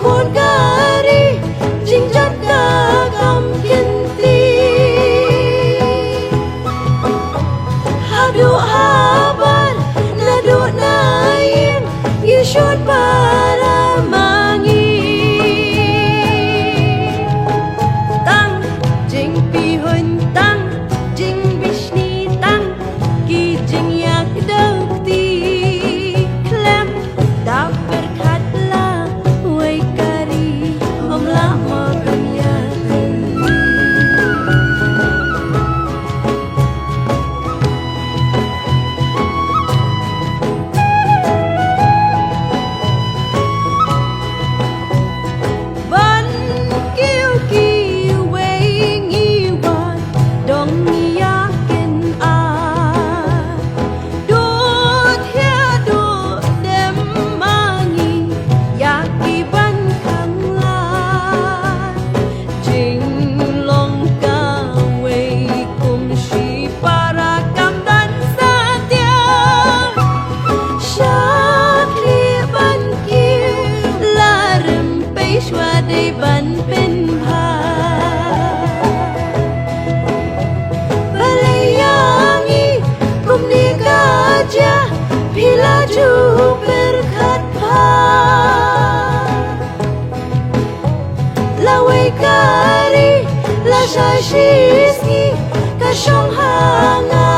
khôn gari jing jat ga gam kinti hadu habar nadu naim yishut para mangi tang jing pi hun tang jing bishni tang ki jing yak dau ti klem da berkat la wai kari om la ma dunya ban kiu kiu wei ngi wan dong ni yakin a du thia du dem mangi yaki ban khang la jing long ka wei kum shi para kam dan sa tia Shakli ban kiu larem pe shwa dei ban pen pha Balayangi kum ni gaja pila ju berkat pha La wei kari la shashi ka shong hanga